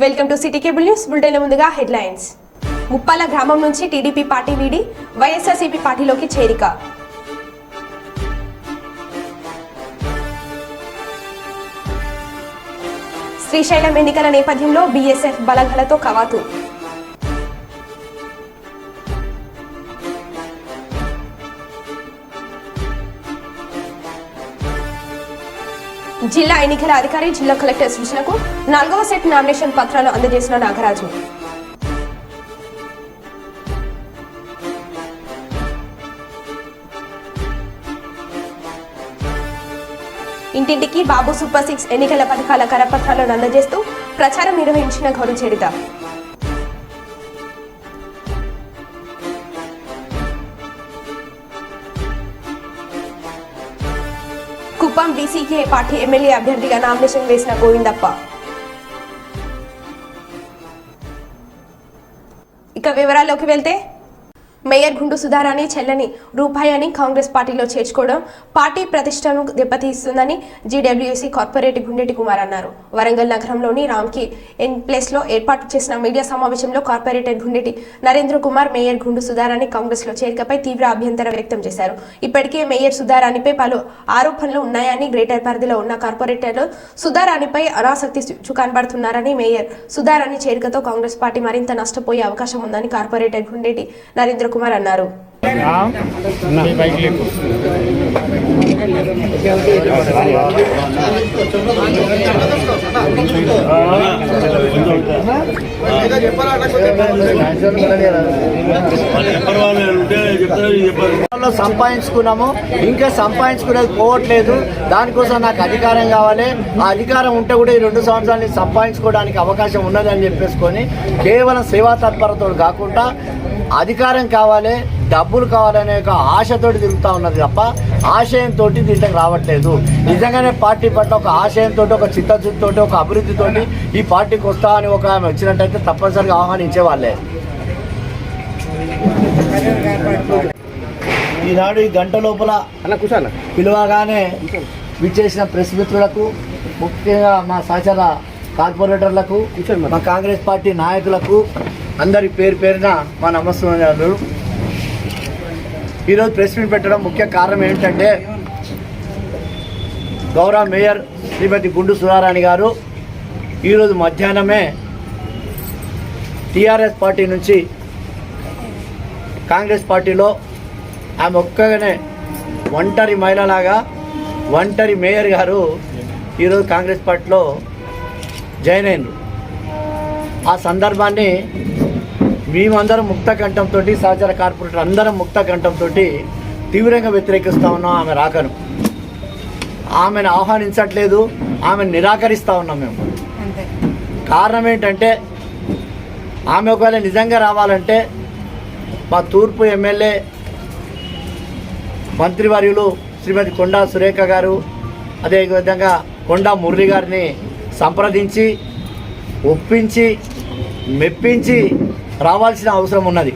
Welcome to city cable news bulletin. ముందుగా headlines. Muppala గ్రామం నుంచి టీడీపీ పార్టీ వీడి వైఎస్ఆర్సీపీ పార్టీలోకి చేరిక. శ్రీశైలం ఎన్నికల నేపథ్యంలో బీఎస్ఎఫ్ బలగాలతో కవాతు. జిల్లా ఎన్నికల అధికారి జిల్లా కలెక్టర్ సూచనకు 4వ సెట్ నామినేషన్ పత్రాలు అందజేసిన నాగరాజు. ఇంటింటికి బాబు సూపర్ 6 ఎన్నికల పథకాల కరపత్రాలను అందజేస్తూ ప్రచారం నిర్వహించిన గౌరవ చరిత. కుప్పం బీసీకే పార్టీ ఎమ్మెల్యే అభ్యర్థిగా నామినేషన్ వేసిన గోవిందప్ప. ఇక వివరాల్లోకి వెళ్తే, మేయర్ గుండు సుధారాణి చెల్లని రూపాయి అని కాంగ్రెస్ పార్టీలో చేర్చుకోవడం పార్టీ ప్రతిష్టను దెబ్బతీస్తుందని జీడబ్ల్యూసీ కార్పొరేటర్ గుండెటి కుమార్ అన్నారు. వరంగల్ నగరంలోని రామ్కి ఎన్ ప్లేస్ లో ఏర్పాటు చేసిన మీడియా సమావేశంలో కార్పొరేటర్ గుండెటి నరేంద్ర కుమార్ మేయర్ గుండు సుధారాణి కాంగ్రెస్ లో చేరికపై తీవ్ర అభ్యంతరం వ్యక్తం చేశారు. ఇప్పటికే మేయర్ సుధారాణిపై పలు ఆరోపణలు ఉన్నాయని, గ్రేటర్ పరిధిలో ఉన్న కార్పొరేటర్లు సుధారాణిపై అనాసక్తి కనబడుతున్నారని, మేయర్ సుధారాణి చేరికతో కాంగ్రెస్ పార్టీ మరింత నష్టపోయే అవకాశం ఉందని కార్పొరేటర్ గుండెటి నరేంద్ర కుమార్ అన్నారు. సంపాదించుకున్నాము, ఇంకా సంపాదించుకునేది పోవట్లేదు. దానికోసం నాకు అధికారం కావాలి. ఆ అధికారం ఉంటే కూడా ఈ 2 సంవత్సరాలు సంపాదించుకోవడానికి అవకాశం ఉన్నదని చెప్పేసుకొని కేవలం సేవా తత్పరతో కాకుండా అధికారం కావాలి, డబ్బులు కావాలనే ఒక ఆశతోటి తిరుగుతూ ఉన్నది తప్ప ఆశయంతో దీంట్లోకి రావట్లేదు. నిజంగానే పార్టీ పట్ల ఒక ఆశయంతో, ఒక చిత్తశుద్ధితో, ఒక అభివృద్ధితోటి ఈ పార్టీకి వస్తా అని ఒక ఆమె వచ్చినట్టయితే తప్పనిసరిగా ఆహ్వానించేవాళ్ళే. ఈనాడు ఈ గంట లోపల పిలువగానే విచ్చేసిన ప్రెస్ మిత్రులకు, ముఖ్యంగా మా సహచర కార్పొరేటర్లకు, మా కాంగ్రెస్ పార్టీ నాయకులకు అందరి పేరు పేరున మా నమస్కారాలు. ఈరోజు ప్రెస్ మీట్ పెట్టడం ముఖ్య కారణం ఏంటంటే, గౌరవ మేయర్ శ్రీమతి గుండు సుధారాణి గారు ఈరోజు మధ్యాహ్నమే టీఆర్ఎస్ పార్టీ నుంచి కాంగ్రెస్ పార్టీలో ఆమె ఒక్కగానే ఒంటరి మహిళలాగా, ఒంటరి మేయర్ గారు ఈరోజు కాంగ్రెస్ పార్టీలో జాయిన్ అయినారు. ఆ సందర్భాన్ని మేమందరం ముక్త కంఠంతో, సహచర కార్పొరేటర్ అందరం ముక్త కంఠంతో తీవ్రంగా వ్యతిరేకిస్తూ ఉన్నాం ఆమె రాకను. ఆమెను ఆహ్వానించట్లేదు, ఆమెను నిరాకరిస్తూ ఉన్నాం మేము. కారణం ఏంటంటే, ఆమె ఒకవేళ నిజంగా రావాలంటే మా తూర్పు ఎమ్మెల్యే మంత్రివర్యులు శ్రీమతి కొండా సురేఖ గారు, అదేవిధంగా కొండా మురళి గారిని సంప్రదించి ఒప్పించి మెప్పించి రావాల్సిన అవసరం ఉన్నది.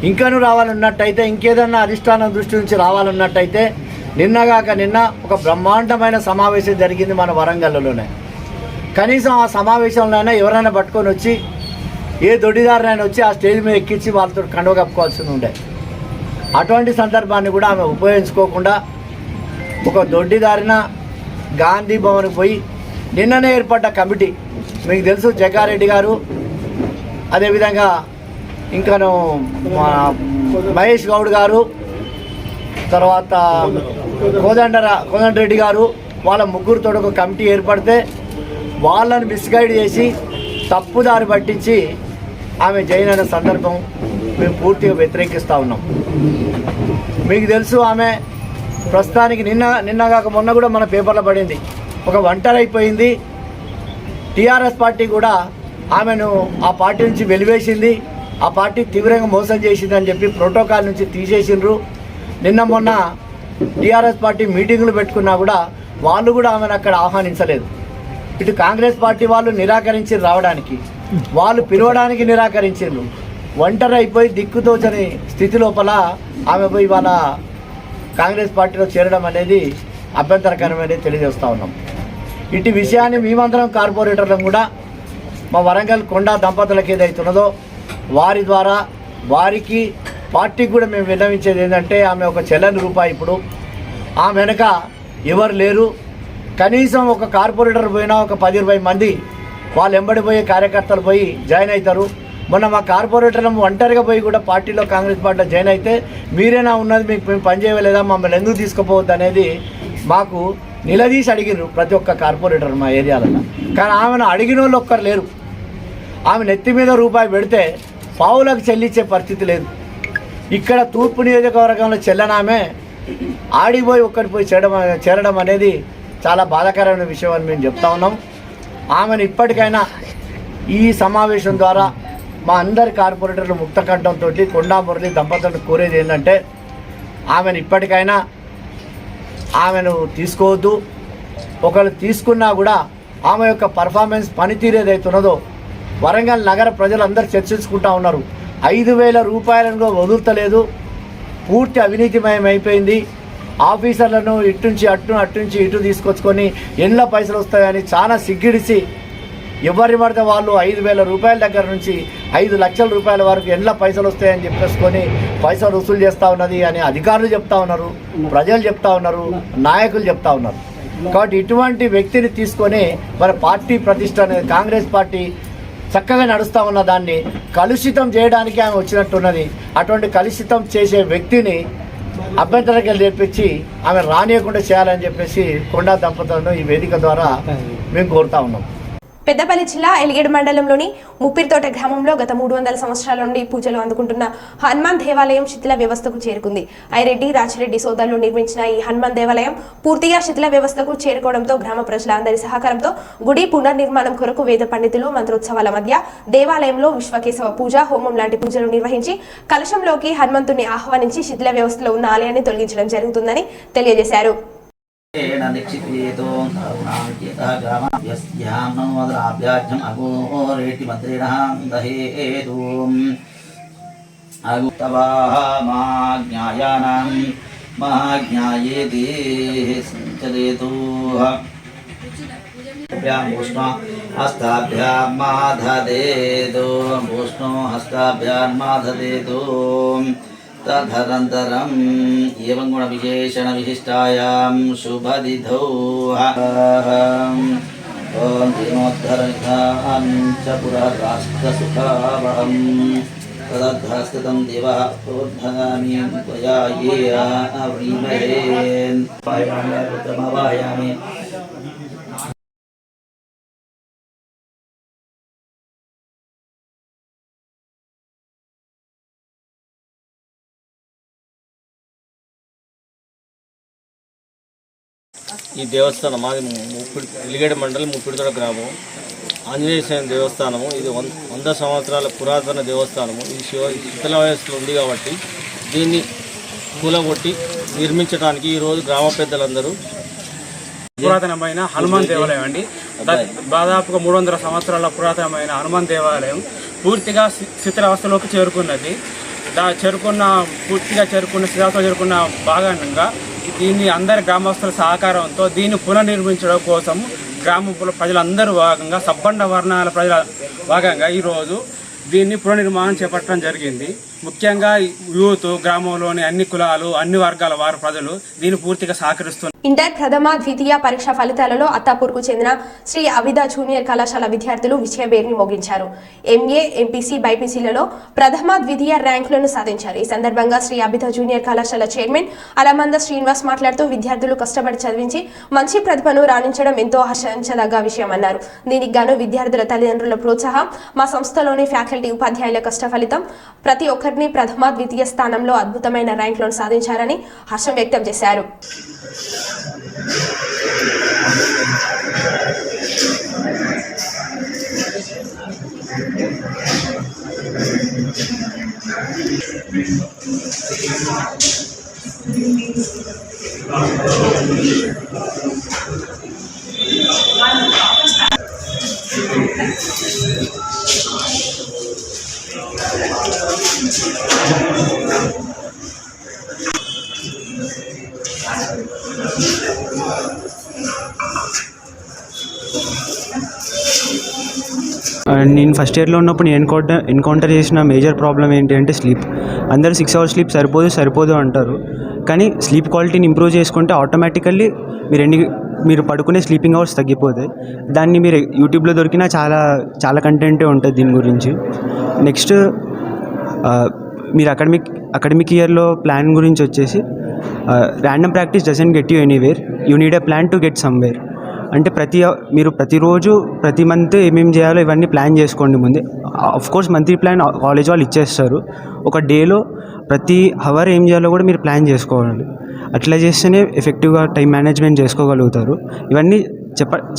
ఇంకనూ రావాలన్నట్టయితే, ఇంకేదన్నా అధిష్టానం దృష్టి నుంచి రావాలన్నట్టయితే నిన్నగాక నిన్న ఒక బ్రహ్మాండమైన సమావేశం జరిగింది మన వరంగల్లోనే. కనీసం ఆ సమావేశంలోనైనా ఎవరైనా పట్టుకొని వచ్చి, ఏ దొడ్డిదారినైనా వచ్చి ఆ స్టేజ్ మీద ఎక్కించి వాళ్ళతో కండువ కప్పుకోవాల్సి ఉండే. అటువంటి సందర్భాన్ని కూడా ఆమె ఉపయోగించుకోకుండా ఒక దొడ్డిదారిన గాంధీ భవన్కి పోయి, నిన్ననే ఏర్పడ్డ కమిటీ మీకు తెలుసు, జగ్గారెడ్డి గారు, అదేవిధంగా ఇంకాను మహేష్ గౌడ్ గారు, తర్వాత కోదండరెడ్డి గారు, వాళ్ళ ముగ్గురితో ఒక కమిటీ ఏర్పడితే వాళ్ళని మిస్గైడ్ చేసి తప్పుదారి పట్టించి ఆమె జాయిన్ అయిన సందర్భం మేము పూర్తిగా వ్యతిరేకిస్తూ ఉన్నాం. మీకు తెలుసు, ఆమె ప్రస్తుతానికి నిన్నగాక మొన్న కూడా మన పేపర్లో పడింది, ఒక ఒంటరి అయిపోయింది. టీఆర్ఎస్ పార్టీ కూడా ఆమెను ఆ పార్టీ నుంచి వెలివేసింది, ఆ పార్టీ తీవ్రంగా మోసం చేసిందని చెప్పి ప్రోటోకాల్ నుంచి తీసేసిండ్రు. నిన్న మొన్న టీఆర్ఎస్ పార్టీ మీటింగులు పెట్టుకున్నా కూడా వాళ్ళు కూడా ఆమెను అక్కడ ఆహ్వానించలేదు. ఇటు కాంగ్రెస్ పార్టీ వాళ్ళు నిరాకరించి రావడానికి, వాళ్ళు పిలవడానికి నిరాకరించారు. ఒంటరి అయిపోయి దిక్కుతోచని స్థితి లోపల ఆమె పోయి వాళ్ళ కాంగ్రెస్ పార్టీలో చేరడం అనేది అభ్యంతరకరమని తెలియజేస్తూ ఉన్నాం. ఇటు విషయాన్ని మేమందరం కార్పొరేటర్లను కూడా మా వరంగల్ కొండా దంపతులకు ఏదైతున్నదో వారి ద్వారా వారికి పార్టీకి కూడా మేము విన్నవించేది ఏంటంటే, ఆమె ఒక చెల్లని రూపాయి. ఇప్పుడు ఆమె వెనక ఎవరు లేరు. కనీసం ఒక కార్పొరేటర్ పోయినా ఒక 10-20 మంది వాళ్ళు వెంబడిపోయే కార్యకర్తలు పోయి జాయిన్ అవుతారు. మొన్న మా కార్పొరేటర్ ఒంటరిగా పోయి కూడా పార్టీలో కాంగ్రెస్ పార్టీలో జాయిన్ అయితే, మీరేనా ఉన్నది, మీకు మేము పనిచేయలేదా, మమ్మల్ని ఎందుకు తీసుకుపోవద్దు అనేది మాకు నిలదీసి అడిగినారు ప్రతి ఒక్క కార్పొరేటర్ మా ఏరియాలలో. కానీ ఆమెను అడిగిన వాళ్ళు ఒక్కరు లేరు. ఆమె నెత్తి మీద రూపాయి పెడితే పావులకు చెల్లించే పరిస్థితి లేదు. ఇక్కడ తూర్పు నియోజకవర్గంలో చెల్లనామే ఆడిపోయి ఒక్కటి పోయి చేరడం అనేది చాలా బాధాకరమైన విషయం అని మేము చెప్తా ఉన్నాం. ఆమెను ఇప్పటికైనా ఈ సమావేశం ద్వారా మా అందరి కార్పొరేటర్లు ముక్తకంఠంతో కొండా మురళి దంపతులను కోరేది ఏంటంటే, ఆమెను ఇప్పటికైనా ఆమెను తీసుకోవద్దు. ఒకళ్ళు తీసుకున్నా కూడా ఆమె యొక్క పర్ఫార్మెన్స్ పనితీరు ఏదైతున్నదో వరంగల్ నగర ప్రజలందరూ చర్చించుకుంటా ఉన్నారు. 5,000 రూపాయలను వదులుతలేదు. పూర్తి అవినీతిమయం అయిపోయింది. ఆఫీసర్లను అట్నుంచి ఇటు తీసుకొచ్చుకొని ఎన్ల పైసలు వస్తాయని చాలా సిగ్గిడిసి ఎవరి పడితే వాళ్ళు 5,000 రూపాయల దగ్గర నుంచి 5 లక్షల రూపాయల వరకు ఎన్ల పైసలు వస్తాయని చెప్పేసుకొని పైసలు వసూలు చేస్తూ ఉన్నది అని అధికారులు చెప్తా ఉన్నారు, ప్రజలు చెప్తా ఉన్నారు, నాయకులు చెప్తా ఉన్నారు. కాబట్టి ఇటువంటి వ్యక్తిని తీసుకొని మన పార్టీ ప్రతిష్ట అనేది కాంగ్రెస్ పార్టీ చక్కగా నడుస్తూ ఉన్న దాన్ని కలుషితం చేయడానికి ఆమె వచ్చినట్టున్నది. అటువంటి కలుషితం చేసే వ్యక్తిని అభ్యంతరంగా లేపించి ఆమె రానియకుండా చేయాలని చెప్పేసి కొండా దంపతులను ఈ వేదిక ద్వారా మేము కోరుతా ఉన్నాం. పెద్దపల్లి జిల్లా ఎలిగేడు మండలంలోని ముప్పిరితోట గ్రామంలో గత 300 సంవత్సరాల నుండి పూజలు అందుకుంటున్న హనుమాన్ దేవాలయం శిథిల వ్యవస్థకు చేరుకుంది. ఐరెడ్డి రాజిరెడ్డి సోదరులు నిర్మించిన ఈ హనుమాన్ దేవాలయం పూర్తిగా శిథిల వ్యవస్థకు చేరుకోవడంతో గ్రామ ప్రజలందరి సహకారంతో గుడి పునర్నిర్మాణం కొరకు వేద పండితులు మంత్రోత్సవాల మధ్య దేవాలయంలో విశ్వకేశవ పూజ, హోమం లాంటి పూజలు నిర్వహించి కలశంలోకి హనుమంతుని ఆహ్వానించి శిథిల వ్యవస్థలో ఉన్న ఆలయాన్ని తొలగించడం జరుగుతుందని తెలియజేశారు. నిక్షిపేతో కరుణాంకితః గ్రామాభ్యస్యాం నమోదరాభ్యాజ్యం అఘోరేటి మంత్రిణః దహేతు అగుప్తవాహ మాజ్ఞాయానాం మహాజ్ఞాయేతి సంచరేతు భూష్ణో హస్తాభ్యాం మాధదేతు భూష్ణో హస్తాభ్యాం మాధదేతు తదనంతరం ఏవం గుణ విశేషణ విశిష్టాయాం శుభదిధౌ ఓం దినోద్ధరం చ పురరాష్ట్రసుఖావహం తదధ్రస్థితం దివః ప్రోద్ధామి త్వయా ఏ వ్రీమహే పాయామి. ఈ దేవస్థానం మాది ఎలిగేడు మండలం ముప్పిడితోట గ్రామం, ఆంజనేయ స్వామి దేవస్థానము. ఇది 100 సంవత్సరాల పురాతన దేవస్థానము. ఇది శిథిల వయస్సులో ఉంది కాబట్టి దీన్ని కూలగొట్టి నిర్మించడానికి ఈరోజు గ్రామ పెద్దలందరూ పురాతనమైన హనుమాన్ దేవాలయం అండి. దాదాపుగా 300 సంవత్సరాల పురాతనమైన హనుమాన్ దేవాలయం పూర్తిగా శిథిలావస్థలోకి చేరుకున్నది. పూర్తిగా చేరుకున్న భాగంగా దీన్ని అందరి గ్రామస్తుల సహకారంతో దీన్ని పునర్నిర్మించడం కోసం గ్రామ ప్రజలందరూ భాగంగా సబ్బండ వర్ణాల ప్రజల భాగంగా ఈరోజు దీన్ని పునర్నిర్మాణం చేపట్టడం జరిగింది. ముఖ్యంగా యూత్, గ్రామంలోని అన్ని కులాలు, అన్ని వర్గాల వారు ప్రజలు దీన్ని పూర్తిగా సహకరిస్తున్నారు. ఇంటర్ ప్రథమ ద్వితీయ పరీక్ష ఫలితాలలో అత్తాపూర్కు చెందిన శ్రీ అవిద జూనియర్ కళాశాల విద్యార్థులు విజయబేరిని మోగించారు. ఎంఏ, ఎంపీసీ, బైపీసీలలో ప్రథమ ద్వితీయ ర్యాంకులను సాధించారు. ఈ సందర్భంగా శ్రీ అవిద జూనియర్ కళాశాల చైర్మన్ అలమంద శ్రీనివాస్ మాట్లాడుతూ విద్యార్థులు కష్టపడి చదివించి మంచి ప్రతిభను రాణించడం ఎంతో హర్షించదగ్గ విషయమన్నారు. దీనికి గాను విద్యార్థుల తల్లిదండ్రుల ప్రోత్సాహం, మా సంస్థలోని ఫ్యాకల్టీ, ఉపాధ్యాయుల కష్ట ఫలితం ప్రతి ఒక్కరిని ప్రథమ ద్వితీయ స్థానంలో అద్భుతమైన ర్యాంకులను సాధించారని హర్షం వ్యక్తం చేశారు. నేను ఫస్ట్ ఇయర్లో ఉన్నప్పుడు నేను ఎన్కౌంటర్ చేసిన మేజర్ ప్రాబ్లం ఏంటి అంటే స్లీప్. అందరూ 6 hours స్లీప్ సరిపోదు అంటారు, కానీ స్లీప్ క్వాలిటీని ఇంప్రూవ్ చేసుకుంటే ఆటోమేటికల్లీ మీరు పడుకునే స్లీపింగ్ అవర్స్ తగ్గిపోతాయి. దాన్ని మీరు యూట్యూబ్లో దొరికినా చాలా కంటెంటే ఉంటుంది దీని గురించి. నెక్స్ట్ మీరు అకాడమిక్ ఇయర్లో ప్లాన్ గురించి వచ్చేసి random practice doesn't get you anywhere, you need a plan to get somewhere. అంటే మీరు ప్రతిరోజు ప్రతి మంత్ ఏమేమి చేయాలో ఇవన్నీ ప్లాన్ చేసుకోండి ముందే. కోర్స్ మంత్లీ ప్లాన్ కాలేజ్ వాళ్ళు ఇచ్చేస్తారు. ఒక డేలో ప్రతి అవర్ ఏం చేయాలో కూడా మీరు ప్లాన్ చేసుకోవాలి. అట్లా చేస్తేనే ఎఫెక్టివ్గా టైం మేనేజ్మెంట్ చేసుకోగలుగుతారు. ఇవన్నీ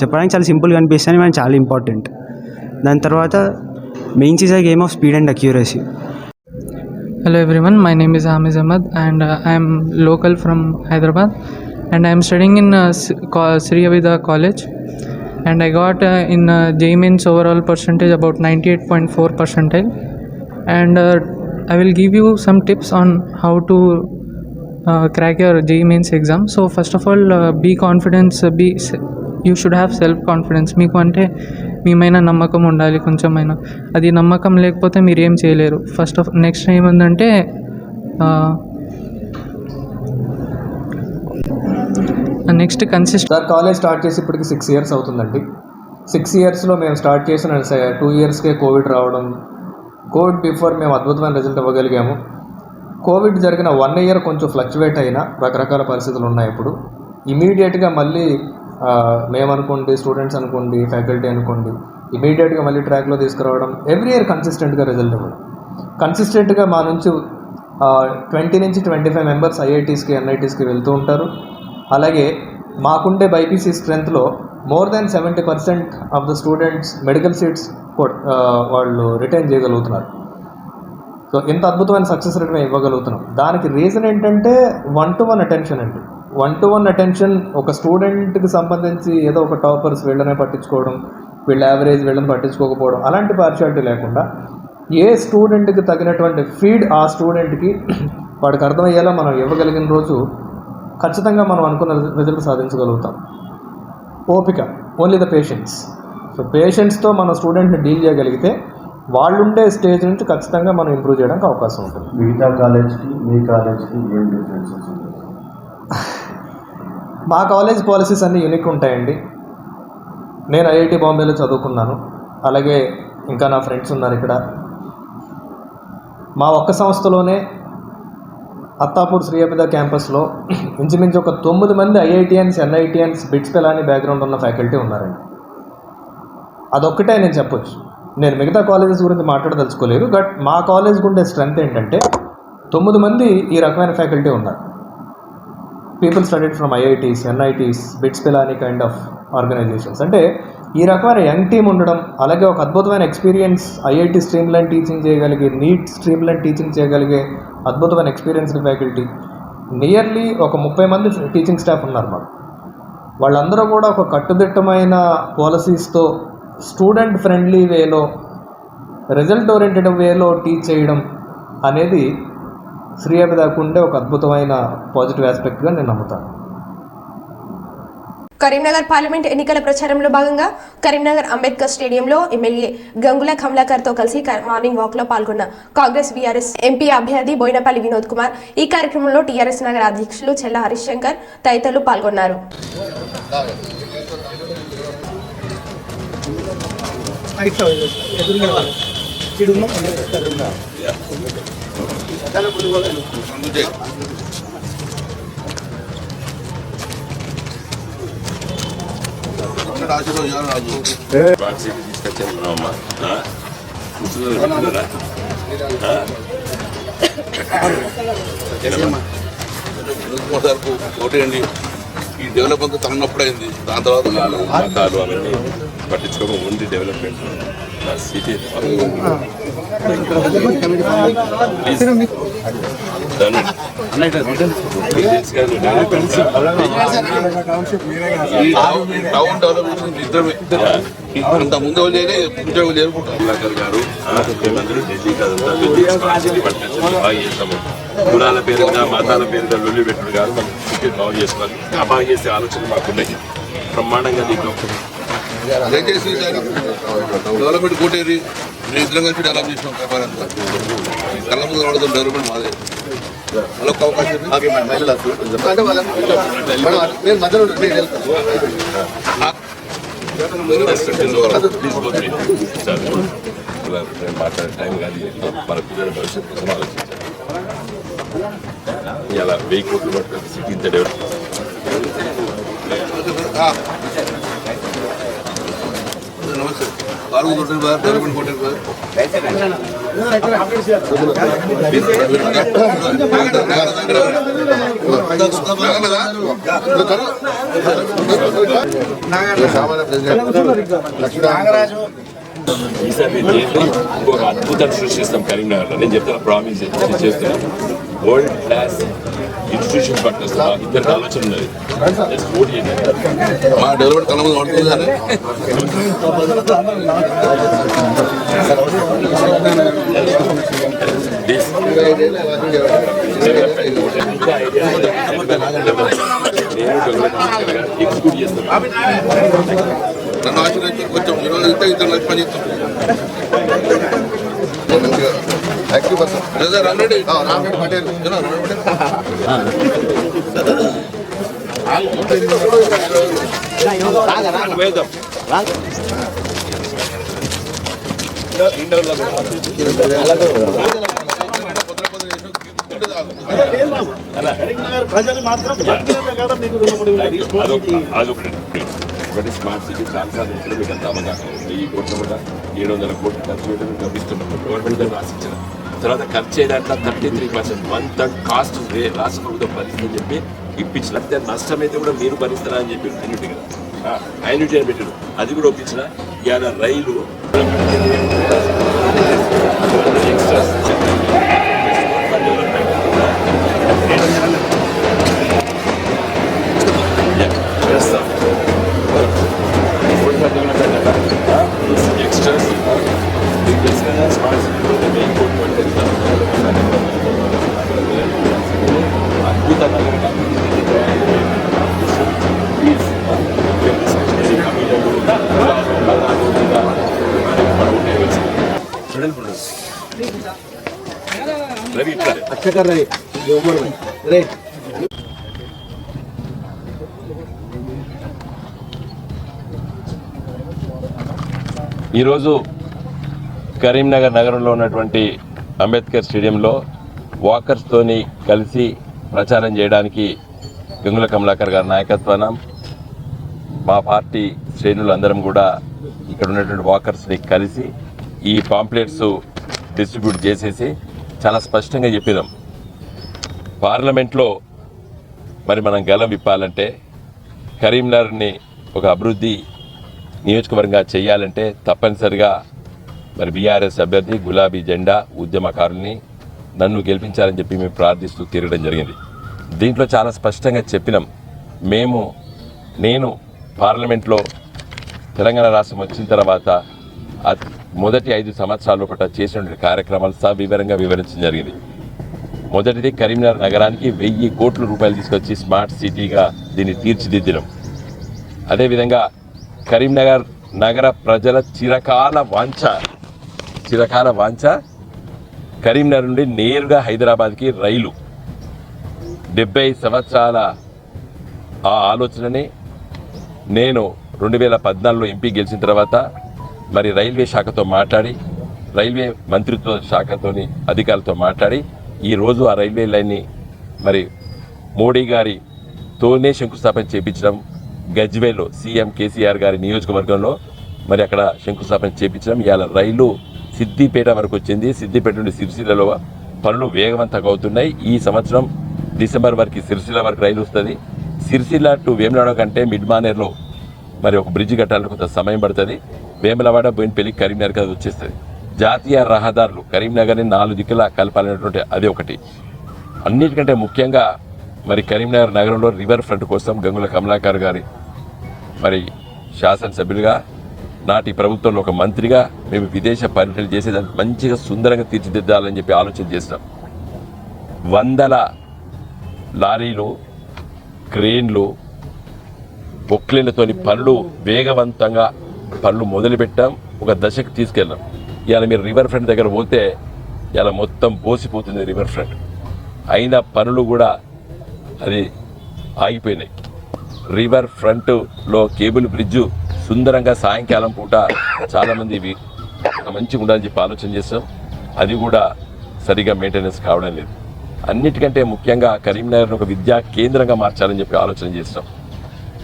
చెప్పడానికి చాలా సింపుల్గా అనిపిస్తాయి, ఇవన్నీ చాలా ఇంపార్టెంట్. దాని తర్వాత mains is a game of speed and accuracy. Hello everyone, my name is Hamiz Ahmad and I am local from Hyderabad and I am studying in Sri Avida College and I got in JEE Mains overall percentage about 98.4 percentile and I will give you some tips on how to crack your JEE Mains exam. So first of all, be confident, you should have self confidence. మీకు అంటే మీమైనా నమ్మకం ఉండాలి కొంచెమైనా. అది నమ్మకం లేకపోతే మీరు ఏం చేయలేరు. నెక్స్ట్ ఏముందంటే next consistent. Sir college start చేసి ఇప్పటికి 6 years అవుతుందండి. 6 yearsలో మేము స్టార్ట్ చేసిన 2 yearsకే కోవిడ్ రావడం. కోవిడ్ బిఫోర్ మేము అద్భుతమైన రిజల్ట్ ఇవ్వగలిగాము. కోవిడ్ జరిగిన 1 year కొంచెం ఫ్లక్చువేట్ అయినా రకరకాల పరిస్థితులు ఉన్నాయి. ఇప్పుడు ఇమీడియట్గా మళ్ళీ మేమనుకోండి, స్టూడెంట్స్ అనుకోండి, ఫ్యాకల్టీ అనుకోండి, ఇమీడియట్గా మళ్ళీ ట్రాక్లో తీసుకురావడం, ఎవ్రీ ఇయర్ కన్సిస్టెంట్గా రిజల్ట్ ఇవ్వడం. కన్సిస్టెంట్గా మా నుంచి 20 నుంచి 25 మెంబర్స్ ఐఐటీస్కి ఎన్ఐటీస్కి వెళ్తూ ఉంటారు. అలాగే మాకుండే బైపీసీ స్ట్రెంత్లో more than 70% of the students medical seats వాళ్ళు రిటైన్ చేయగలుగుతున్నారు. సో ఇంత అద్భుతమైన సక్సెస్ రేట్ మేము ఇవ్వగలుగుతున్నాం. దానికి రీజన్ ఏంటంటే 1-to-1 అటెన్షన్ అండి. 1-to-1 attention. ఒక స్టూడెంట్కి సంబంధించి ఏదో ఒక టాపర్స్ వీళ్ళనే పట్టించుకోవడం, వీళ్ళ యావరేజ్ వీళ్ళని పట్టించుకోకపోవడం, అలాంటి పార్షియాలిటీ లేకుండా ఏ స్టూడెంట్కి తగినటువంటి ఫీడ్ ఆ స్టూడెంట్కి వాడికి అర్థమయ్యేలా మనం ఇవ్వగలిగిన రోజు ఖచ్చితంగా మనం అనుకున్న రిజల్ట్ సాధించగలుగుతాం. ఓపిక, ఓన్లీ ద పేషెన్స్. సో పేషెన్స్తో మన స్టూడెంట్ని డీల్ చేయగలిగితే వాళ్ళుండే స్టేజ్ నుంచి ఖచ్చితంగా మనం ఇంప్రూవ్ చేయడానికి అవకాశం ఉంటుంది. మిగతా కాలేజ్కి మీ కాలేజ్కి ఏం డిఫరెన్సెస్? మా కాలేజ్ పాలసీస్ అన్నీ యూనిక్ ఉంటాయండి. నేను ఐఐటి బాంబేలో చదువుకున్నాను, అలాగే ఇంకా నా ఫ్రెండ్స్ ఉన్నారు ఇక్కడ. మా ఒక్క సంస్థలోనే అత్తాపూర్ శ్రీ అబిదా క్యాంపస్లో ఇంచుమించు ఒక 9 మంది ఐఐటియన్స్, ఎన్ఐటియన్స్, బిట్స్ పిలాని బ్యాక్గ్రౌండ్ ఉన్న ఫ్యాకల్టీ ఉన్నారండి. అదొక్కటే నేను చెప్పొచ్చు. నేను మిగతా కాలేజెస్ గురించి మాట్లాడదలుచుకోలేదు. బట్ మా కాలేజ్కి ఉండే స్ట్రెంత్ ఏంటంటే 9 మంది ఈ రకమైన ఫ్యాకల్టీ ఉన్నారు. People studied from IITs, NITs, BITS Pilani kind of organizations. అంటే ఈ రకమైన యంగ్ టీమ్ ఉండడం, అలాగే ఒక అద్భుతమైన experience, IIT streamline teaching చేయగలిగే, నీట్ స్ట్రీమ్ లైన్ టీచింగ్ చేయగలిగే అద్భుతమైన ఎక్స్పీరియన్స్డ్ ఫ్యాకల్టీ. నియర్లీ ఒక 30 మంది టీచింగ్ స్టాఫ్ ఉన్నారు మాకు. వాళ్ళందరూ కూడా ఒక కట్టుదిట్టమైన పాలసీస్తో స్టూడెంట్ ఫ్రెండ్లీ వేలో, రిజల్ట్ ఓరియంటెడ్ వేలో టీచ్ చేయడం అనేది శ్రీ అబిదాకు ఉండే ఒక అద్భుతమైన పాజిటివ్ ఆస్పెక్ట్గా నేను నమ్ముతాను. కరీంనగర్ పార్లమెంట్ ఎన్నికల ప్రచారంలో భాగంగా కరీంనగర్ అంబేద్కర్ స్టేడియంలో ఎమ్మెల్యే గంగుల కమలాకర్తో కలిసి మార్నింగ్ వాక్లో పాల్గొన్న కాంగ్రెస్ బీఆర్ఎస్ ఎంపీ అభ్యర్థి బోయినపల్లి వినోద్ కుమార్. ఈ కార్యక్రమంలో టీఆర్ఎస్ నగర అధ్యక్షులు చెల్ల హరిశంకర్ తదితరులు పాల్గొన్నారు. ఓటేయండి. ఈ డెవలప్మెంట్ తనప్పుడైంది, దాని తర్వాత మతాలు అవన్నీ పట్టించుకోక ఉంది డెవలప్మెంట్ సిటీ. టౌన్ డెవలప్మెంట్ ఇద్దరు అంత ముందు ఉద్యోగులు చేరుకుంటారు గారు. మేమందరూ ఢిల్లీ బాగా చేస్తాము. కులాల పేరుగా, మతాల పేరుగా లొల్లి పెట్టుడు కాదు, మనం బాగా చేసుకోవాలి. బాగా చేసే ఆలోచనలు మాకున్నాయి. బ్రహ్మాండంగా దీంట్లో దయచేసి ఈసారి డెవలప్మెంట్ కోటేరి మేము ఇద్దరం కలిసి డెవలప్ చేసినాం వ్యాపారంతా కళ్ళ ముందు రావడం డెవలప్మెంట్ మాదే వాళ్ళొక్క అవకాశం మాట్లాడే టైం కానీ మన పిల్లల భవిష్యత్తు కోసం ఆలోచించాలి. ఇలా 1000 కోట్లు పట్టుకొని సిటీ ఇంత డెవలప్ నమస్తే ఆరు డెవలప్మెంట్ కోటేరి ఈసారి ఇంకొక అద్భుతాన్ని సృష్టిస్తాం కరీంనగర్లో. నేను చెప్తాను, ప్రామిస్ చేస్తున్నాను. వరల్డ్ క్లాస్ ఇన్స్టిట్యూషన్ పట్టుకొస్తా. ఇద్దరికి ఆలోచన ఉన్నది. మా డెవలప్మెంట్ కళ్ళ ముందు పడుతుంది. ఎగ్జిక్యూట్ చేస్తాను. నన్ను ఆశీర్వదించి కొంచెం ఈరోజు ఇద్దరు కలిసి పని చేస్తాం. రామరెడ్డి పటేల్ ప్రజలు మాత్రం ఒకటి స్మార్ట్ సిటీ చాలాసార్లు మీకు అంత అవగాహన. 1000 కోట్ల కూడా 700 కోట్లు ఖర్చు చేయడం గమనిస్తున్నాం. గవర్నమెంట్ దాన్ని రాసిచ్చిన తర్వాత ఖర్చు అయ్యేదాంట్లో 33% 1/3 కాస్ట్ రాష్ట్ర ప్రభుత్వం భరిస్తుందని చెప్పి ఇప్పించిన. నష్టం అయితే కూడా మీరు భరిస్తారా అని చెప్పి అన్నిటి కదా ఐన్యూటీ అని పెట్టారు. అది కూడా ఒప్పించిన. ఇవాళ రైలు ఈరోజు కరీంనగర్ నగరంలో ఉన్నటువంటి అంబేద్కర్ స్టేడియంలో వాకర్స్తోని కలిసి ప్రచారం చేయడానికి గంగుల కమలాకర్ గారి నాయకత్వాన మా పార్టీ శ్రేణులు అందరం కూడా ఇక్కడ ఉన్నటువంటి వాకర్స్ని కలిసి ఈ పాంప్లెట్స్ డిస్ట్రిబ్యూట్ చేసేసి చాలా స్పష్టంగా చెప్పినాం. పార్లమెంట్లో మరి మనం గలం విప్పాలంటే, కరీంనగర్ని ఒక అభివృద్ధి నియోజకవర్గంగా చేయాలంటే తప్పనిసరిగా మరి బీఆర్ఎస్ అభ్యర్థి గులాబీ జెండా ఉద్యమకారుల్ని నన్ను గెలిపించాలని చెప్పి మేము ప్రార్థిస్తూ తిరగడం జరిగింది. దీంట్లో చాలా స్పష్టంగా చెప్పినాం. నేను పార్లమెంట్లో తెలంగాణ రాష్ట్రం వచ్చిన తర్వాత మొదటి 5 సంవత్సరాల లోపల చేసినటువంటి కార్యక్రమాలు సవివరంగా వివరించడం జరిగింది. మొదటిది కరీంనగర్ నగరానికి 1000 కోట్ల రూపాయలు తీసుకొచ్చి స్మార్ట్ సిటీగా దీన్ని తీర్చిదిద్దడం. అదేవిధంగా కరీంనగర్ నగర ప్రజల చిరకాల వాంఛ కరీంనగర్ నుండి నేరుగా హైదరాబాద్కి రైలు. 70 సంవత్సరాల ఆ ఆలోచనని నేను 2014లో ఎంపీ గెలిచిన తర్వాత మరి రైల్వే శాఖతో మాట్లాడి, రైల్వే మంత్రిత్వ శాఖతోని అధికారులతో మాట్లాడి ఈరోజు ఆ రైల్వే లైన్ని మరి మోడీ గారితోనే శంకుస్థాపన చేయించడం. గజ్వేల్లో సీఎం కేసీఆర్ గారి నియోజకవర్గంలో మరి అక్కడ శంకుస్థాపన చేయించడం. ఇవాళ రైలు సిద్దిపేట వరకు వచ్చింది. సిద్దిపేట నుండి సిరిసిల్లలో పనులు వేగవంతంగా అవుతున్నాయి. ఈ సంవత్సరం డిసెంబర్ వరకు సిరిసిల్ల వరకు రైలు వస్తుంది. సిరిసిల్ల టు వేములవాడ కంటే మిడ్మానేర్లో మరి ఒక బ్రిడ్జ్ కట్టాలని కొంత సమయం పడుతుంది. వేములవాడ బోయినపల్లి కరీంనగర్కి అది వచ్చేస్తుంది. జాతీయ రహదారులు కరీంనగర్ని 4 దిక్కులా కలపాలనేటువంటి అదే ఒకటి. అన్నిటికంటే ముఖ్యంగా మరి కరీంనగర్ నగరంలో రివర్ ఫ్రంట్ కోసం గంగుల కమలాకర్ గారి మరి శాసనసభ్యులుగా నాటి ప్రభుత్వంలో ఒక మంత్రిగా మేము విదేశ పర్యటనలు చేసేదానికి మంచిగా సుందరంగా తీర్చిదిద్దాలని చెప్పి ఆలోచన చేస్తాం. 100 లారీలు, క్రేన్లు, బొక్లెన్లతోని పనులు వేగవంతంగా పనులు మొదలుపెట్టాం, ఒక దశకు తీసుకెళ్ళాం. ఇవాళ మీరు రివర్ ఫ్రంట్ దగ్గర పోతే ఇలా మొత్తం పోసిపోతుంది రివర్ ఫ్రంట్. అయిన పనులు కూడా అది ఆగిపోయినాయి. రివర్ ఫ్రంట్లో కేబుల్ బ్రిడ్జు సుందరంగా సాయంకాలం పూట చాలామంది మంచిగా ఉండాలని చెప్పి ఆలోచన చేస్తాం. అది కూడా సరిగా మెయింటెనెన్స్ కావడం లేదు. అన్నిటికంటే ముఖ్యంగా కరీంనగర్ను ఒక విద్యా కేంద్రంగా మార్చాలని చెప్పి ఆలోచన చేస్తాం.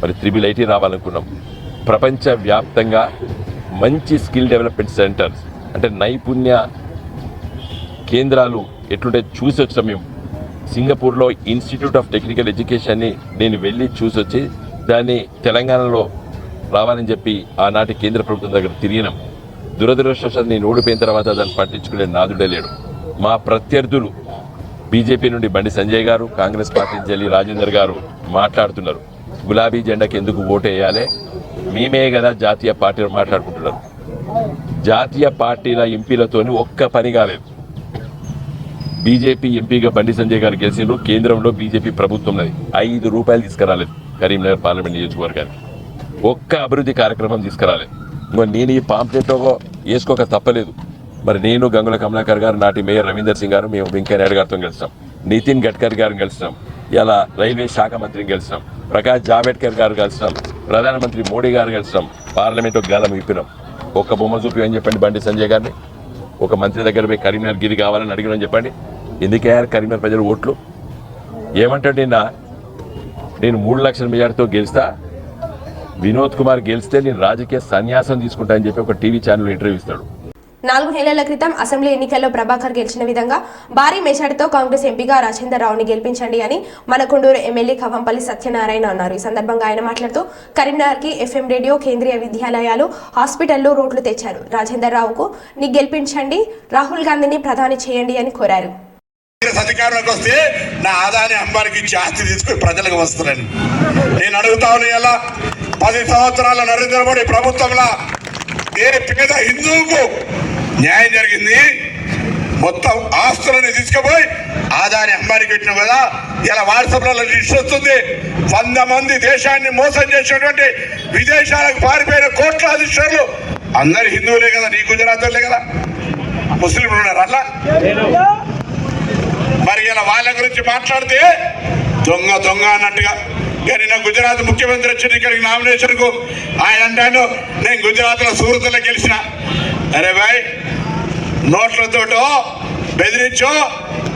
మరి IIIT రావాలనుకున్నాం. ప్రపంచవ్యాప్తంగా మంచి స్కిల్ డెవలప్మెంట్ సెంటర్స్ అంటే నైపుణ్య కేంద్రాలు ఎట్లుంటే చూసి వచ్చాం మేము. సింగపూర్లో ఇన్స్టిట్యూట్ ఆఫ్ టెక్నికల్ ఎడ్యుకేషన్ని నేను వెళ్ళి చూసి వచ్చి దాన్ని తెలంగాణలో రావాలని చెప్పి ఆనాటి కేంద్ర ప్రభుత్వం దగ్గర తిరిగినాం. దురదృష్టవశాత్తు నేను ఓడిపోయిన తర్వాత దాన్ని పట్టించుకునే నాదుడే లేడు. మా ప్రత్యర్థులు బీజేపీ నుండి బండి సంజయ్ గారు, కాంగ్రెస్ పార్టీ నుంచి రాజేందర్ గారు మాట్లాడుతున్నారు, గులాబీ జెండాకి ఎందుకు ఓటు వేయాలి, మేమే కదా జాతీయ పార్టీలు మాట్లాడుకుంటున్నారు. జాతీయ పార్టీల ఎంపీలతోని ఒక్క పని కాలేదు. బీజేపీ ఎంపీగా బండి సంజయ్ గారు గెలిచిండ్రు. కేంద్రంలో బీజేపీ ప్రభుత్వం ఉన్నది. 5 రూపాయలు తీసుకురాలేదు కరీంనగర్ పార్లమెంట్ నియోజకవర్గానికి. ఒక్క అభివృద్ధి కార్యక్రమం తీసుకురాలేదు. ఇంకో నేను ఈ పాంప్లెట్లో వేసుకోక తప్పలేదు. మరి నేను, గంగుల కమలాకర్ గారు, నాటి మేయర్ రవీందర్ సింగ్ గారు, మేము వెంకయ్య నాయుడు గారితో గెలిచినాం. నితిన్ గడ్కరీ గారిని గెలిచినాం. ఇలా రైల్వే శాఖ మంత్రిని గెలిచినాం. ప్రకాష్ జావడేకర్ గారు గెలిచినాం. ప్రధానమంత్రి మోడీ గారు గెలిచినాం. పార్లమెంట్ ఒక గాలం ఇప్పినాం. ఒక్క బొమ్మ చూపి అని చెప్పండి బండి సంజయ్ గారిని. ఒక మంత్రి దగ్గర పోయి కరీంనగర్ గిరి కావాలని అడిగినని చెప్పండి. ఎందుకయ్యారు కరీంనగర్ ప్రజలు ఓట్లు? ఏమంటాడు నిన్న, నేను 3 లక్షల మెజార్టీతో గెలుస్తా, వినోద్ కుమార్ గెలిస్తే నేను రాజకీయ సన్యాసం తీసుకుంటా అని చెప్పి ఒక టీవీ ఛానల్ ఇంటర్వ్యూ ఇస్తాడు. 4 నెలల క్రితం అసెంబ్లీ ఎన్నికల్లో ప్రభాకర్ గెలిచిన విధంగా భారీ మెజార్టీతో కాంగ్రెస్ ఎంపీగా రాజేందర్ రావుని గెలిపించండి అని మనకొండూరు ఎమ్మెల్యే కవంపల్లి సత్యనారాయణ అన్నారు. ఈ సందర్భంగా ఆయన మాట్లాడుతూ కరీంనగర్కి FM రేడియో, కేంద్రీయ విద్యాలయాలు, హాస్పిటల్లో రోడ్లు తెచ్చారు. రాజేందర్ రావుకు ని గెలిపించండి, రాహుల్ గాంధీని ప్రధాని చేయండి అని కోరారు. అధికారంలోకి వస్తే నా ఆదాయాన్ని అంబానికి ఇచ్చి ఆస్తి తీసుకుని ప్రజలకు వస్తున్నాను. నేను అడుగుతా ఉన్నా, ఇలా 10 సంవత్సరాల నరేంద్ర మోడీ ప్రభుత్వంలో ఏ పేద హిందువుకు న్యాయం జరిగింది? మొత్తం ఆస్తులని తీసుకుపోయి ఆదాయాన్ని అంబానికి పెట్టినావు కదా. ఇలా వాట్సాప్లలో లిస్ట్ వస్తుంది. 100 మంది దేశాన్ని మోసం చేసినటువంటి విదేశాలకు పారిపోయిన కోట్లాధీశ్వరులు అందరు హిందువులే కదా, నీ గుజరాత్ వాళ్ళే కదా, ముస్లింలు ఉన్నారు అట్లా. మరి ఇలా వాళ్ళ గురించి మాట్లాడితే దొంగ దొంగ అన్నట్టుగా. నిన్న గుజరాత్ ముఖ్యమంత్రి వచ్చింది ఇక్కడికి నామినేషన్ కు. ఆయన అంటాను, నేను గుజరాత్ లో సూరత్లో గెలిచిన. అరే భాయ్, నోట్లతోటో బెదిరించో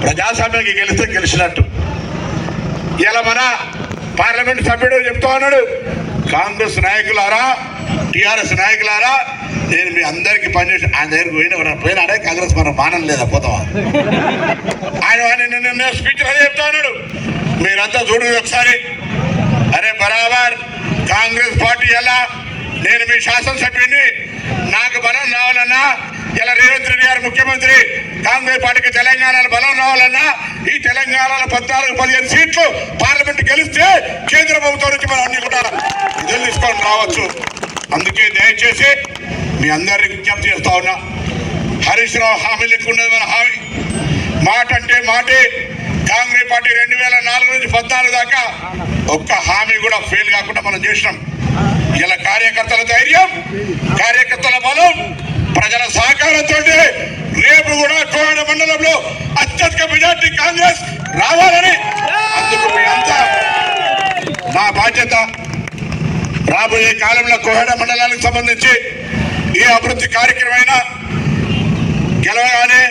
ప్రజాస్వామ్యానికి గెలిస్తే గెలిచినట్టు. ఇలా మన పార్లమెంట్ సభ్యుడు చెప్తా ఉన్నాడు, కాంగ్రెస్ నాయకులారా, టీఆర్ఎస్ నాయకులారా, నేను మీ అందరికీ పనిచేసి ఆయన దగ్గరికి పోయినాడే కాంగ్రెస్ మనం మానం లేదా పోతావా? ఆయన స్పీచ్ అదే చెప్తా ఉన్నాడు, మీరంతా చూడండి ఒకసారి. అరే బరాబర్ కాంగ్రెస్ పార్టీ ఎలా, నేను మీ శాసనసభ్యుడిని, నాకు బలం రావాలన్నా, ఇలా రేవంత్ రెడ్డి గారు ముఖ్యమంత్రి, కాంగ్రెస్ పార్టీకి తెలంగాణలో బలం రావాలన్నా, ఈ తెలంగాణలో 14-15 సీట్లు పార్లమెంట్ గెలిస్తే కేంద్ర ప్రభుత్వం నుంచి మనం అన్ని కూడా నిధులు తీసుకొని రావచ్చు. అందుకే దయచేసి మీ అందరినీ విజ్ఞప్తి చేస్తా ఉన్నా, హరీష్ రావు హామీలు ఎక్కువ ఉన్నది. మన హామీ మాట అంటే మాటే. కాంగ్రెస్ పార్టీ 2004 నుంచి 14 దాకా ఒక్క హామీ కూడా ఫెయిల్ కాకుండా మనం చేసినాం. ఇలా కార్యకర్తల ధైర్యం, కార్యకర్తల బలం, ప్రజల సహకారంతో రేపు కూడా కోవిడ్ మండలంలో అత్యధిక మెజార్టీ కాంగ్రెస్ రావాలని, అందుకు మీ అంతా నా బాధ్యత. రాబోయే కాలంలో కోహెడ మండలానికి సంబంధించి ఏ అభివృద్ధి కార్యక్రమైనా గెలవగానే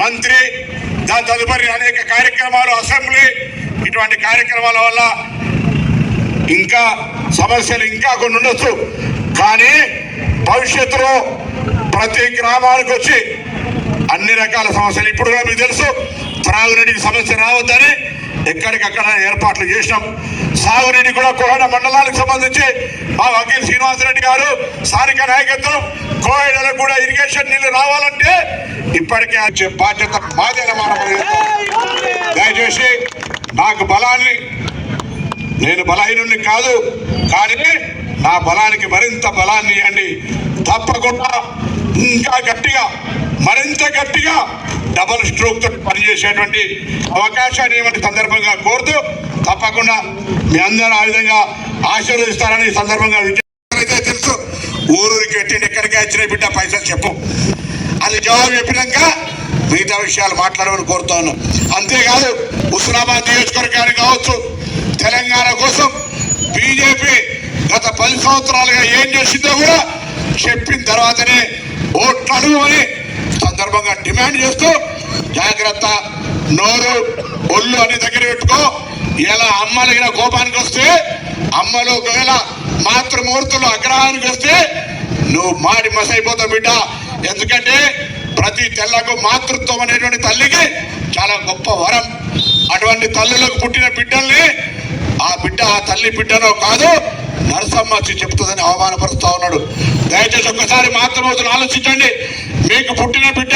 మంత్రి, దాని తదుపరి అనేక కార్యక్రమాలు, అసెంబ్లీ, ఇటువంటి కార్యక్రమాల వల్ల ఇంకా సమస్యలు ఇంకా కొన్ని ఉండొచ్చు. కానీ భవిష్యత్తులో ప్రతి గ్రామానికి వచ్చి అన్ని రకాల సమస్యలు, ఇప్పుడు మీకు తెలుసు త్రాగునీటికి సమస్య రావద్దని ఎక్కడికక్కడ ఏర్పాట్లు చేసినాం. సాగునీటి కూడా కోహెడ మండలానికి సంబంధించి మా వకీల్ శ్రీనివాసరెడ్డి గారు స్థానిక నాయకత్వం, కోహెడలకు కూడా ఇరిగేషన్ నీళ్లు రావాలంటే ఇప్పటికే బాధ్యత మాదేనమాట. దయచేసి నాకు బలాన్ని, నేను బలహీనుడిని కాదు, కానీ నా బలానికి మరింత బలాన్ని ఇవ్వండి. తప్పకుండా ఇంకా గట్టిగా, మరింత గట్టిగా డబల్ స్ట్రోక్ తో పనిచేసేటువంటి అవకాశాన్ని ఇవ్వని సందర్భంగా కోరుతూ, తప్పకుండా మీ అందరూ ఆ విధంగా ఆశీర్వదిస్తారని ఈ సందర్భంగా తెలుసు. ఊరికి పెట్టిండి ఎక్కడికి వచ్చిన బిడ్డ పైసలు చెప్పు అని జవాబు చెప్పినాక మిగతా విషయాలు మాట్లాడమని కోరుతా ఉన్నాం. అంతేకాదు హుస్నాబాద్ నియోజకవర్గానికి కావచ్చు, తెలంగాణ కోసం బీజేపీ గత 10 సంవత్సరాలుగా ఏం చేసిందో కూడా చెప్పిన తర్వాతనే ఓట్లు అడుగుమని సందర్భంగా డిమాండ్ చేస్తూ జాగ్రత్త, నోరు ఒళ్ళు అని దగ్గర పెట్టుకో. ఇలా అమ్మలగిన కోపానికి వస్తే, అమ్మలు ఒకవేళ మాతృమూర్తులు అగ్రహానికి వస్తే నువ్వు మాడి మసైపోతావు బిడ్డ. ఎందుకంటే ప్రతి తెల్లకు మాతృత్వం అనేటువంటి తల్లికి చాలా గొప్ప వరం. అటువంటి తల్లులకు పుట్టిన బిడ్డల్ని ఆ బిడ్డ ఆ తల్లి బిడ్డనో కాదు నరసమ్మ వచ్చి చెప్తుందని అవమానపరుస్తా ఉన్నాడు. దయచేసి ఒక్కసారి మాతృమూర్తులు ఆలోచించండి. మీకు పుట్టిన బిడ్డ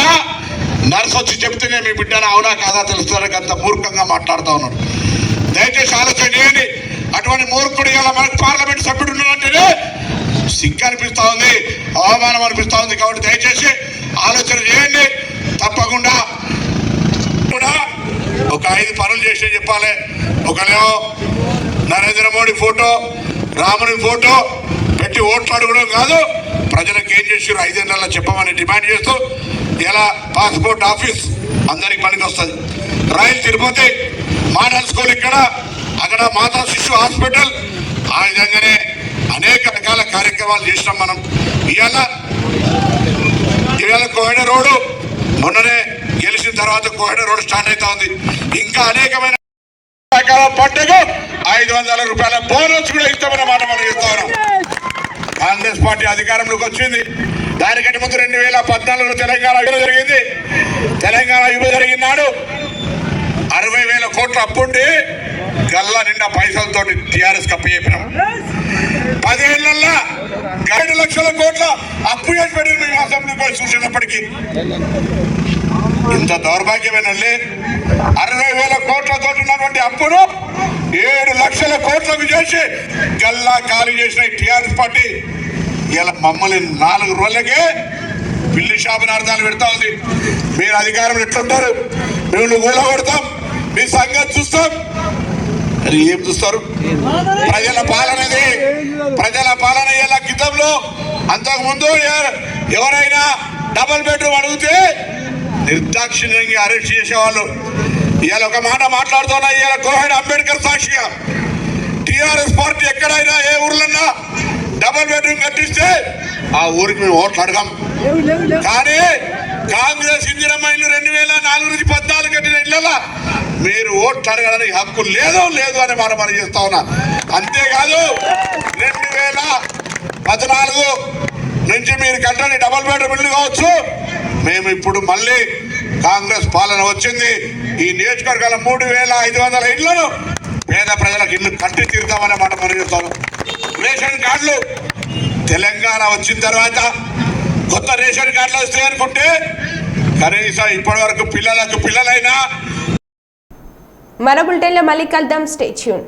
నర్సు వచ్చి చెప్తేనే మీ బిడ్డను అవునా కాదా తెలుస్తానికి అంత మూర్ఖంగా మాట్లాడుతూ ఉన్నాడు. దయచేసి ఆలోచన చేయండి. అటువంటి మూర్ఖుడు ఇలా మనకు పార్లమెంట్ సభ్యుడు ఉన్నాడంటేనే సిగ్గు అనిపిస్తూ ఉంది, అవమానం అనిపిస్తూ ఉంది. కాబట్టి దయచేసి ఆలోచన చేయండి. తప్పకుండా కూడా ఒక 5 పనులు చేసే చెప్పాలి. ఒకనేమో నరేంద్ర మోడీ ఫోటో, రాముని ఫోటో పెట్టి ఓట్లు అడగడం కాదు, ప్రజలకు ఏం చేసారు 5 ఏళ్లలో చెప్పమని డిమాండ్ చేస్తూ ఇలా పాస్పోర్ట్ ఆఫీస్ అందరికి పనికి వస్తుంది. రైలు తిరుపతి, మోడల్ స్కూల్ ఇక్కడ, అక్కడ మాతా శిశు హాస్పిటల్, ఆ విధంగానే అనేక రకాల కార్యక్రమాలు చేసినాం మనం. ఇవాళ కోహెడ రోడ్డు మొన్ననే గెలిచిన తర్వాత కోహెడ రోడ్డు స్టార్ట్ అవుతా ఉంది. ఇంకా అనేకమైన పంటకు 500 రూపాయల బోనస్ కూడా ఇస్తామన్న మాట మనం చెప్తా ఉన్నాం. కాంగ్రెస్ పార్టీ అధికారంలోకి వచ్చింది. దానికంటే ముందు 2014లో తెలంగాణ జరిగింది. తెలంగాణ యువ జరిగినాడు 60,000 కోట్ల అప్పుండి గల్లా నిండా పైసలతో టీఆర్ఎస్ కప్పు చెప్పినాం. 10 ఏళ్లలో 2 లక్షల కోట్ల అప్పు చేసి పెట్టిన మేము అసెంబ్లీకి పోయి చూసినప్పటికీ ఇంత దౌర్భాగ్యమైన 60,000 కోట్లతో ఉన్నటువంటి అప్పును 7 లక్షల కోట్లకు చేసి గల్లా ఖాళీ చేసిన టీఆర్ఎస్ పార్టీ ఇలా మమ్మల్ని 4 రోజులకే పిల్లి శాపనార్థాలు పెడతా ఉంది. మీరు అధికారం ఎట్లుంటారు, మేము ఊళ్ళో కొడతాం, మీ సంగతి చూస్తాం. అది ఏం చూస్తారు? ప్రజల పాలనది, ప్రజల పాలన. ఇలా గతంలో అంతకుముందు ఎవరైనా డబుల్ బెడ్రూమ్ అడిగితే నిర్దాక్షిణ్యంగా అరెస్ట్ చేసేవాళ్ళు. ఇవాళ ఒక మాట మాట్లాడుతున్నా, ఇవాళ కోహెడ అంబేద్కర్ సాక్షిగా టీఆర్ఎస్ పార్టీ ఎక్కడైనా ఏ ఊర్లన్నా డబుల్ బెడ్రూమ్ కట్టిస్తే ఆ ఊరికి మేము ఓట్లు అడగాం. కానీ కాంగ్రెస్ ఇందిరమ్మ ఇల్లు 2004 నుంచి 14 కట్టిన ఇళ్ళ మీరు ఓట్లు అడగడానికి హక్కు లేదు అని మనం చేస్తా ఉన్నా. అంతేకాదు 2014 నుంచి మీరు కట్టని డబుల్ బెడ్రూమ్ ఇల్లు కావచ్చు, మేము ఇప్పుడు మళ్ళీ కాంగ్రెస్ పాలన వచ్చింది, ఈ నియోజకవర్గాల 3,500 ఇళ్లను పేద ప్రజలకు ఇల్లు కట్టి తీరుతామనే మాట మనం చెప్తాను. రేషన్ కార్డులు తెలంగాణ వచ్చిన తర్వాత కొత్త రేషన్ కార్డులు వస్తాయి అనుకుంటే కనీసం ఇప్పటి వరకు పిల్లలైనా. మన బులెటిన్లో మళ్ళీ కలుద్దాం. Stay tune.